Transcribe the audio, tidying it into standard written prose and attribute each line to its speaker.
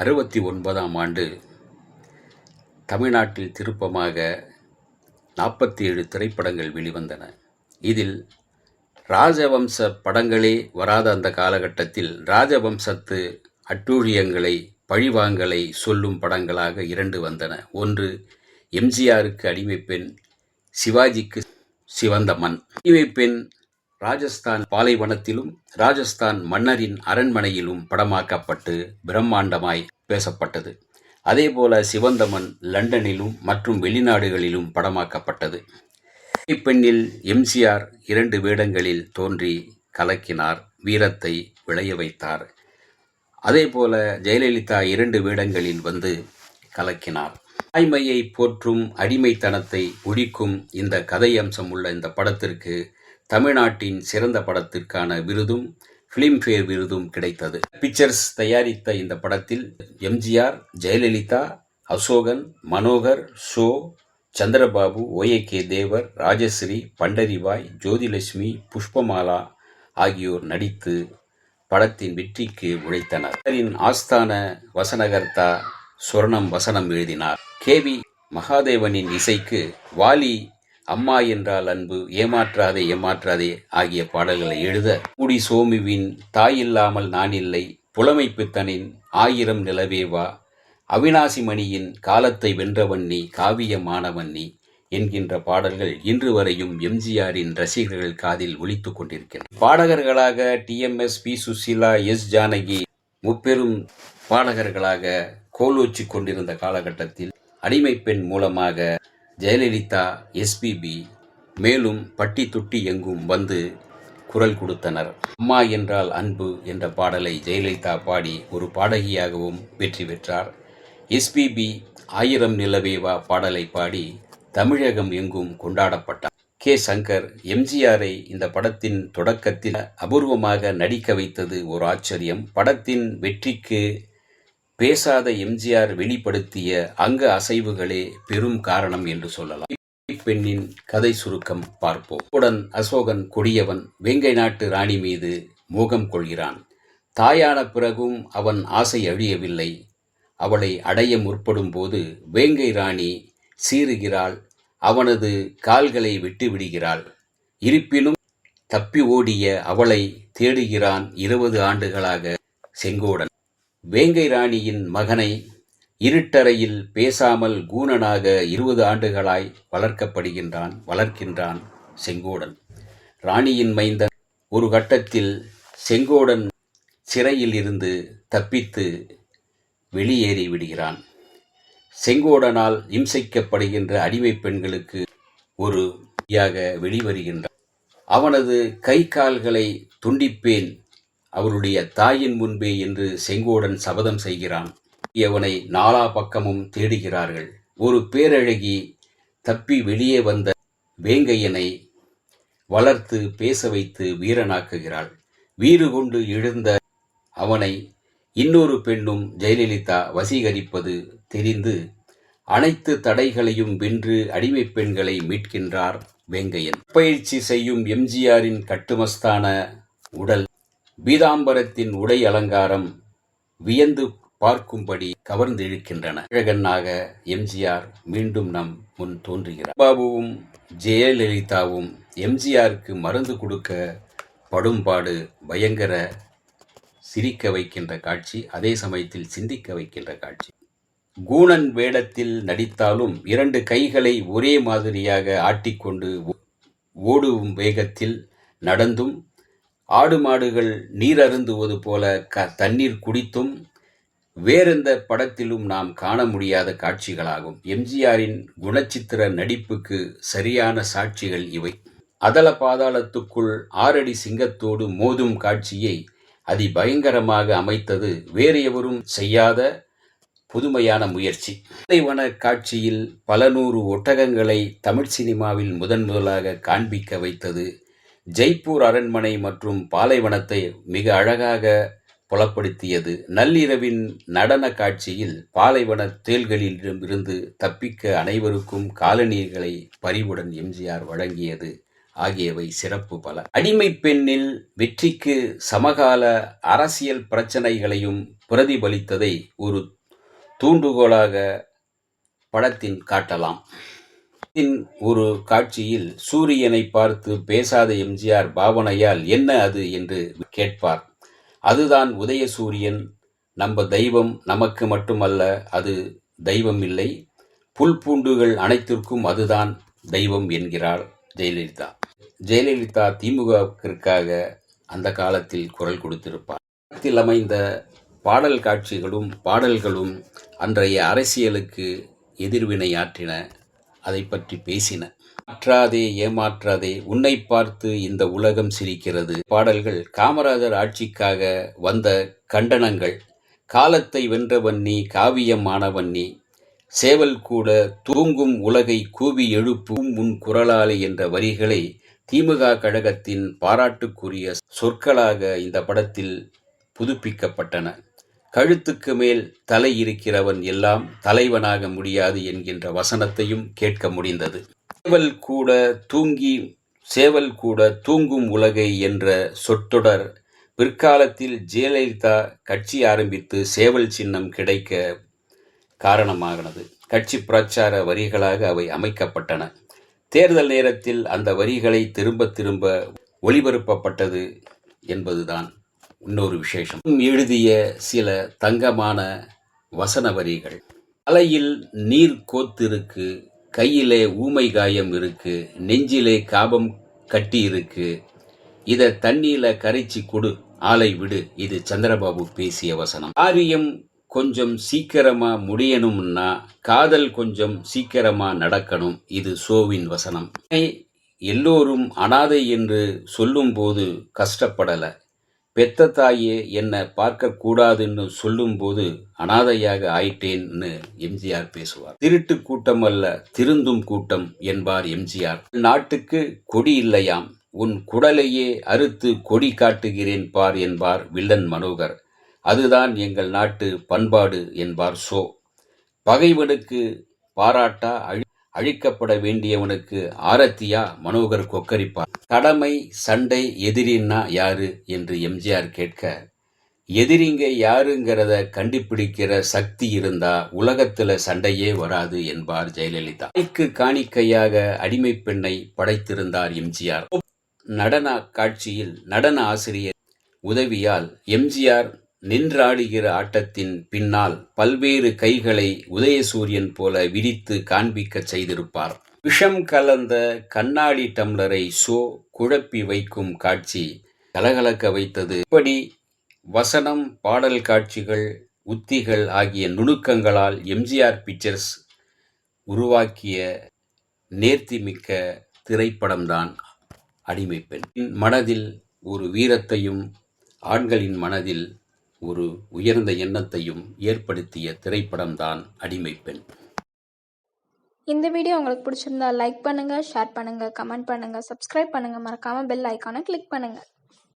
Speaker 1: 1969ஆம் ஆண்டு தமிழ்நாட்டில் திருப்பமாக 47 திரைப்படங்கள் வெளிவந்தன. இதில் ராஜவம்ச படங்களே வராத அந்த காலகட்டத்தில் ராஜவம்சத்து அட்டூழியங்களை பழிவாங்கலை சொல்லும் படங்களாக 2 வந்தன. ஒன்று எம்ஜிஆருக்கு அடிமைப்பெண், சிவாஜிக்கு சிவந்த மண். அடிமைப்பெண் ராஜஸ்தான் பாலைவனத்திலும் ராஜஸ்தான் மன்னரின் அரண்மனையிலும் படமாக்கப்பட்டு பிரம்மாண்டமாய் பேசப்பட்டது. அதேபோல சிவந்தமன் லண்டனிலும் மற்றும் வெளிநாடுகளிலும் படமாக்கப்பட்டது. பெண்ணில் எம்ஜிஆர் 2 வேடங்களில் தோன்றி கலக்கினார், வீரத்தை விளைய வைத்தார். அதேபோல ஜெயலலிதா 2 வேடங்களில் வந்து கலக்கினார். தாய்மையை போற்றும் அடிமைத்தனத்தை ஒழிக்கும் இந்த கதையம்சம் உள்ள இந்த படத்திற்கு தமிழ்நாட்டின் சிறந்த படத்திற்கான விருதும் பிலிம்பேர் விருதும் கிடைத்தது. பிக்சர்ஸ் தயாரித்த இந்த படத்தில் எம்ஜிஆர், ஜெயலலிதா, அசோகன், மனோகர், ஷோ, சந்திரபாபு, ஓ.ஏ.கே. தேவர், ராஜஸ்ரீ, பண்டரிபாய், ஜோதிலட்சுமி, புஷ்பமாலா ஆகியோர் நடித்து படத்தின் வெற்றிக்கு உழைத்தனர். ஆஸ்தான வசனகர்த்தா சொர்ணம் வசனம் எழுதினார். கே.வி. மகாதேவனின் இசைக்கு வாலி அம்மா என்றால் அன்பு, ஏமாற்றாதே ஏமாற்றாதே ஆகிய பாடல்களை எழுத குடி சோமுவின் தாயில்லாமல் நான் இல்லை, புலமை பித்தனின் 1000 நிலவேவா, அவினாசி மணியின் காலத்தை வென்றவன் நீ, காவியமானவன் நீ என்கின்ற பாடல்கள் இன்று வரையும் எம்ஜிஆரின் ரசிகர்கள் காதில் ஒலித்துக் கொண்டிருக்கின்றன. பாடகர்களாக டி.எம்.எஸ்., பி. சுசீலா, எஸ். ஜானகி முப்பெரும் பாடகர்களாக கோலோச்சி கொண்டிருந்த காலகட்டத்தில் அடிமைப்பெண் மூலமாக ஜெயலலிதா, எஸ்.பி.பி. மேலும் பட்டி தொட்டி எங்கும் வந்து குரல் கொடுத்தனர். அம்மா என்றால் அன்பு என்ற பாடலை ஜெயலலிதா பாடி ஒரு பாடகியாகவும் வெற்றி பெற்றார். எஸ்.பி.பி. 1000 நிலவேவா பாடலை பாடி தமிழகம் எங்கும் கொண்டாடப்பட்டார். கே. சங்கர் எம்ஜிஆரை இந்த படத்தின் தொடக்கத்தில் அபூர்வமாக நடிக்க வைத்தது ஒரு ஆச்சரியம். படத்தின் வெற்றிக்கு பேசாத எம்ஜிஆர் வெளிப்படுத்திய அங்க அசைவுகளே பெரும் காரணம் என்று சொல்லலாம். பெண்ணின் கதை சுருக்கம் பார்ப்போம். உடன் அசோகன் கொடியவன் வேங்கை நாட்டு ராணி மீது மோகம் கொள்கிறான். தாயான பிறகும் அவன் ஆசை அழியவில்லை. அவளை அடைய முற்படும் போது வேங்கை ராணி சீறுகிறாள், அவனது கால்களை விட்டுவிடுகிறாள். இருப்பினும் தப்பி ஓடிய அவளை தேடுகிறான் 20 ஆண்டுகளாக செங்கோடன். வேங்கை ராணியின் மகனை இருட்டறையில் பேசாமல் கூனனாக 20 ஆண்டுகளாய் வளர்க்கின்றான் செங்கோடன். ராணியின் மைந்தன் ஒரு கட்டத்தில் செங்கோடன் சிறையில் இருந்து தப்பித்து வெளியேறி விடுகிறான். செங்கோடனால் இம்சிக்கப்படுகின்ற அடிமை பெண்களுக்கு ஒரு வெளிவருகின்றான். அவனது கை கால்களை துண்டிப்பேன் அவருடைய தாயின் முன்பே என்று செங்கோடன் சபதம் செய்கிறான். அவனை நாலா பக்கமும் தேடுகிறார்கள். ஒரு பேரழகி தப்பி வெளியே வந்த வேங்கையனை வளர்த்து பேச வைத்து வீரனாக்குகிறாள். வீறு கொண்டு எழுந்த அவனை இன்னொரு பெண்ணும் ஜெயலலிதா வசீகரிப்பது தெரிந்து அனைத்து தடைகளையும் வென்று அடிமை பெண்களை மீட்கின்றார் வேங்கையன். பயிற்சி செய்யும் எம்ஜிஆரின் கட்டுமஸ்தான உடல், பீதாம்பரத்தின் உடை அலங்காரம் வியந்து பார்க்கும்படி கவர்ந்திழுக்கின்றன. அழகனாக எம்ஜிஆர் மீண்டும் நம் முன் தோன்றுகிறார். பாபுவும் ஜெயலலிதாவும் எம்ஜிஆருக்கு மருந்து கொடுக்க படும்பாடு பயங்கர சிரிக்க வைக்கின்ற காட்சி, அதே சமயத்தில் சிந்திக்க வைக்கின்ற காட்சி. கூணன் வேடத்தில் நடித்தாலும் 2 கைகளை ஒரே மாதிரியாக ஆட்டிக்கொண்டு ஓடும் வேகத்தில் நடந்தும், ஆடு மாடுகள் நீர் அருந்துவது போல தண்ணீர் குடித்தும் வேறெந்த படத்திலும் நாம் காண முடியாத காட்சிகளாகும். எம்ஜிஆரின் குணச்சித்திர நடிப்புக்கு சரியான சாட்சிகள் இவை. அதல பாதாளத்துக்குள் 6 அடி சிங்கத்தோடு மோதும் காட்சியை அதிபயங்கரமாக அமைத்தது வேறு எவரும் செய்யாத புதுமையான முயற்சி. வன காட்சியில் பல 100 ஒட்டகங்களை தமிழ் சினிமாவில் முதலாக காண்பிக்க வைத்தது. ஜெய்ப்பூர் அரண்மனை மற்றும் பாலைவனத்தை மிக அழகாக புலப்படுத்தியது. நள்ளிரவின் நடன காட்சியில் பாலைவன தேள்களிலிருந்து தப்பிக்க அனைவருக்கும் காலணிகளை பரிவுடன் எம்ஜிஆர் வழங்கியது ஆகியவை சிறப்பு பல. அடிமை பெண்ணில் வெற்றிக்கு சமகால அரசியல் பிரச்சனைகளையும் பிரதிபலித்ததை ஒரு தூண்டுகோலாக படத்தின் காட்டலாம். ஒரு காட்சியில் சூரியனை பார்த்து பேசாத எம்ஜிஆர் பாவனையால் என்ன அது என்று கேட்பார். அதுதான் உதயசூரியன், நம்ம தெய்வம், நமக்கு மட்டுமல்ல அது தெய்வம் இல்லை, புல் பூண்டுகள் அனைத்திற்கும் அதுதான் தெய்வம் என்கிறார் ஜெயலலிதா. ஜெயலலிதா திமுகவிற்காக அந்த காலத்தில் குரல் கொடுத்திருப்பார். அமைந்த பாடல் காட்சிகளும் பாடல்களும் அன்றைய அரசியலுக்கு எதிர்வினையாற்றின, அதை பற்றி பேசின. மாற்றாதே ஏமாற்றாதே, உன்னை பார்த்து இந்த உலகம் சிரிக்கிறது பாடல்கள் காமராஜர் ஆட்சிக்காக வந்த கண்டனங்கள். காலத்தை வென்றவன் நீ, காவியம் ஆனவன் நீ, சேவல் கூட தூங்கும் உலகை கூவி எழுப்பும் உன் குரலாலே என்ற வரிகளை திமுக கழகத்தின் பாராட்டுக்குரிய சொற்களாக இந்த படத்தில் புதுப்பிக்கப்பட்டன. கழுத்துக்கு மேல் தலை இருக்கிறவன் எல்லாம் தலைவனாக முடியாது என்கின்ற வசனத்தையும் கேட்க முடிந்தது. சேவல் கூட தூங்கும் உலகை என்ற சொற்றொடர் பிற்காலத்தில் ஜெயலலிதா கட்சி ஆரம்பித்து சேவல் சின்னம் கிடைக்க காரணமானது. கட்சி பிரச்சார வரிகளாக அவை அமைக்கப்பட்டன. தேர்தல் நேரத்தில் அந்த வரிகளை திரும்ப திரும்ப ஒளிபரப்பப்பட்டது என்பதுதான் இன்னொரு விசேஷம். எழுதிய சில தங்கமான வசன வரிகள். தலையில் நீர் கோத்திருக்கு, கையிலே ஊமை காயம் இருக்கு, நெஞ்சிலே காபம் கட்டி இருக்கு, இத தண்ணியில கரைச்சி கொடு, ஆளை விடு. இது சந்திரபாபு பேசிய வசனம். காரியம் கொஞ்சம் சீக்கிரமா முடியணும்னா காதல் கொஞ்சம் சீக்கிரமா நடக்கணும். இது சோவின் வசனம். எல்லோரும் அனாதை என்று சொல்லும் போது கஷ்டப்படல, பெத்த தாயே என்னை பார்க்க கூடாதுன்னு சொல்லும் போது அனாதையாக ஆயிட்டேன்னு எம்ஜிஆர் பேசுவார். திருட்டு கூட்டம் அல்ல, திருந்தும் கூட்டம் என்பார் எம்ஜிஆர். நாட்டுக்கு கொடி இல்லையாம், உன் குடலையே அறுத்து கொடி காட்டுகிறேன் பார் என்பார் வில்லன் மனோகர். அதுதான் எங்கள் நாட்டு பண்பாடு என்பார் சோ. பகைவனுக்கு பாராட்டா, அழிக்கப்பட வேண்டியவனுக்கு ஆரத்தியா மனோகர் கொக்கரிப்பார். கடமை, சண்டை, எதிரின்னா யாரு என்று எம்ஜிஆர் கேட்க, எதிரிங்க யாருங்கிறத கண்டுபிடிக்கிற சக்தி இருந்தா உலகத்துல சண்டையே வராது என்பார் ஜெயலலிதா. காணிக்கையாக அடிமை பெண்ணை படைத்திருந்தார் எம்ஜிஆர். நடன காட்சியில் நடன ஆசிரியர் உதவியால் எம்ஜிஆர் நின்றாடுகிற ஆட்டத்தின் பின்னால் பல்வேறு கைகளை உதயசூரியன் போல விரித்து காண்பிக்க செய்திருப்பார். விஷம் கலந்த கண்ணாடி டம்ளரை சோ குழப்பி வைக்கும் காட்சி கலகலக்க வைத்தது. இப்படி வசனம், பாடல் காட்சிகள், உத்திகள் ஆகிய நுணுக்கங்களால் எம்ஜிஆர் பிக்சர்ஸ் உருவாக்கிய நேர்த்திமிக்க திரைப்படம்தான் அடிமை பெண். மனதில் ஒரு வீரத்தையும் ஆண்களின் மனதில் ஒரு உயர்ந்த எண்ணத்தையும் ஏற்படுத்திய திரைப்படம்தான் அடிமை பெண்.
Speaker 2: இந்த வீடியோ உங்களுக்கு பிடிச்சிருந்தா லைக் பண்ணுங்க, ஷேர் பண்ணுங்க, கமெண்ட் பண்ணுங்க, சப்ஸ்கிரைப் பண்ணுங்க, மறக்காம பெல் ஐகானை கிளிக் பண்ணுங்க.